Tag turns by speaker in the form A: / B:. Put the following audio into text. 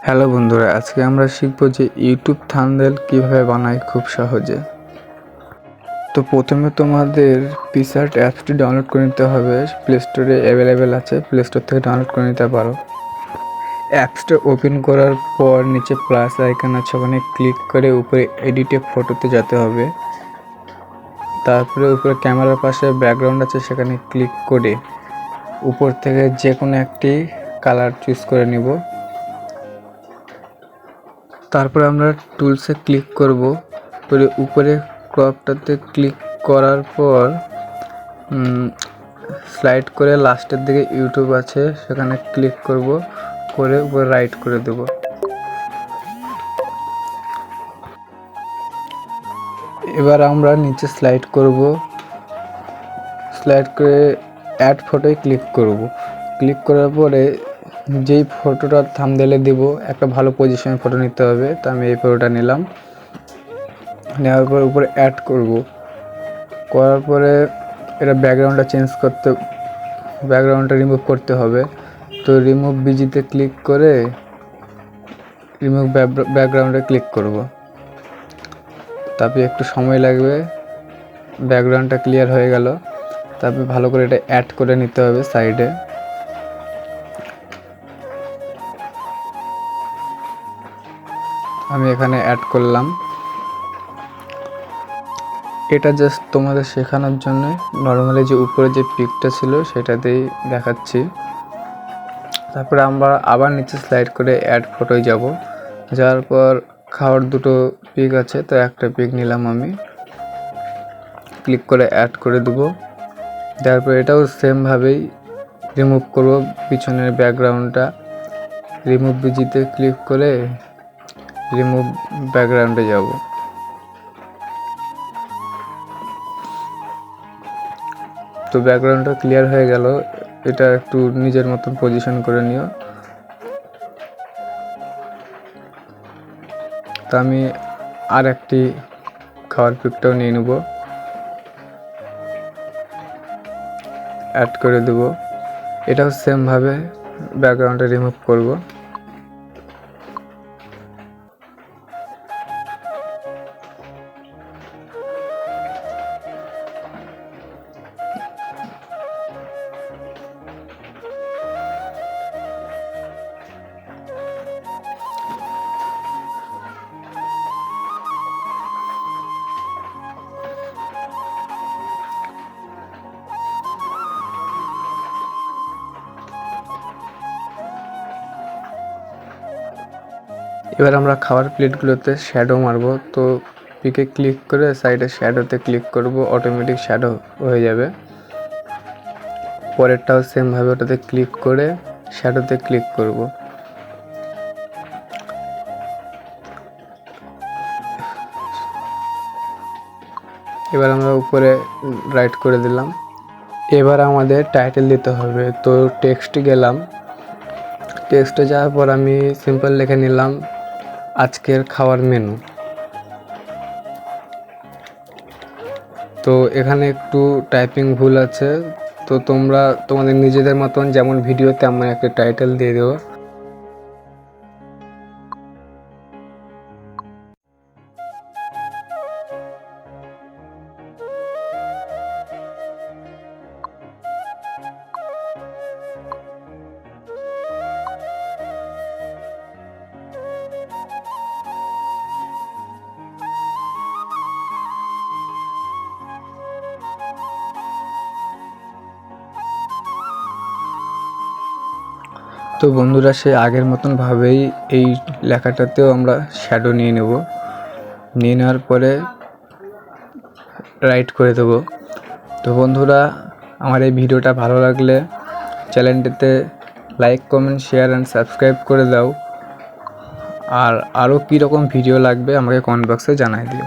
A: Hello বন্ধুরা, আজকে আমরা শিখব যে ইউটিউব থাম্বনেল কিভাবে বানায় খুব সহজে। তো প্রথমে তোমাদের পিক্সার্ট অ্যাপসটি ডাউনলোড করে নিতে হবে। প্লে স্টোরে অ্যাভেলেবেল আছে, প্লে স্টোর থেকে ডাউনলোড করে নিতে পারো। অ্যাপসটা ওপেন করার পর নিচে প্লাস আইকন আছে, ওখানে ক্লিক করে উপরে এডিটে ফটোতে যেতে হবে। তারপরে উপরে ক্যামেরার পাশে ব্যাকগ্রাউন্ড আছে, সেখানে ক্লিক করে উপর থেকে যে কোনো একটি কালার চুজ করে নিব। তারপরে আমরা টুলসে ক্লিক করব, করে উপরে ক্রপটাতে ক্লিক করার পর স্লাইড করে লাস্টের দিকে ইউটিউব আছে, সেখানে ক্লিক করব, করে উপরে রাইট করে দেব। এবার আমরা নিচে স্লাইড করব, স্লাইড করে অ্যাড ফটোয় ক্লিক করব। ক্লিক করার পরে যেই ফটোটা থাম্বনেলে দেব, একটা ভালো পজিশনের ফটো নিতে হবে। তো আমি এই ফটোটা নিলাম, নেওয়ার পর উপরে অ্যাড করব। করার পরে এটা ব্যাকগ্রাউন্ডটা ব্যাকগ্রাউন্ডটা রিমুভ করতে হবে। তো রিমুভ বিজিতে ক্লিক করে রিমুভ ব্যাকগ্রাউন্ডে ক্লিক করব। তারপরে একটু সময় লাগবে, ব্যাকগ্রাউন্ডটা ক্লিয়ার হয়ে গেল। তারপরে ভালো করে এটা অ্যাড করে নিতে হবে সাইডে। আমি এখানে অ্যাড করলাম। এটা জাস্ট তোমাদের শেখানোর জন্য, নর্মালি যে উপরে যে পিকটা ছিল সেটাতেই দেখাচ্ছি। তারপরে আমরা আবার নিচে স্লাইড করে অ্যাড ফটোয় যাব। যাওয়ার পর খাওয়ার দুটো পিক আছে, তো একটা পিক নিলাম আমি, ক্লিক করে অ্যাড করে দেবো। তারপর এটাও সেমভাবেই রিমুভ করব পিছনের ব্যাকগ্রাউন্ডটা। রিমুভ বিজিতে ক্লিক করে রিমুভ ব্যাকগ্রাউন্ডে যাব। তো ব্যাকগ্রাউন্ডটা ক্লিয়ার হয়ে গেল। এটা একটু নিজের মতন পজিশন করে নিও। তো আমি আর একটি খাওয়ার পিকটাও নিয়ে নেব, অ্যাড করে দেব। এটাও সেমভাবে ব্যাকগ্রাউন্ডে রিমুভ করব। এবার আমরা খাবার প্লেটগুলোতে শ্যাডো মারবো। তো পিকে ক্লিক করে সাইডে শ্যাডোতে ক্লিক করব, অটোমেটিক শ্যাডো হয়ে যাবে। পরেরটাও সেমভাবে ওটাতে ক্লিক করে শ্যাডোতে ক্লিক করব। এবার আমরা উপরে রাইট করে দিলাম। এবার আমাদের টাইটেল দিতে হবে। তো টেক্সট গেলাম, টেক্সটে যাওয়ার পর আমি সিম্পল লিখে নিলাম আজকের খাওয়ার মেনু। তো এখানে একটু টাইপিং ভুল আছে, তো তোমরা তোমাদের নিজেদের মতন যেমন ভিডিও তেমন একটা টাইটেল দিয়ে দেবো। তো বন্ধুরা, সে আগের মতন ভাবেই এই লেখাটাতেও আমরা শ্যাডো নিয়ে নেব। নিয়ে নেওয়ার পরে রাইট করে দেব। তো বন্ধুরা, আমার এই ভিডিওটা ভালো লাগলে চ্যানেলটিতে like, comment, share and subscribe করে দাও। আর আরও কীরকম ভিডিও লাগবে আমাকে কমেন্ট বক্সে জানাই দিও।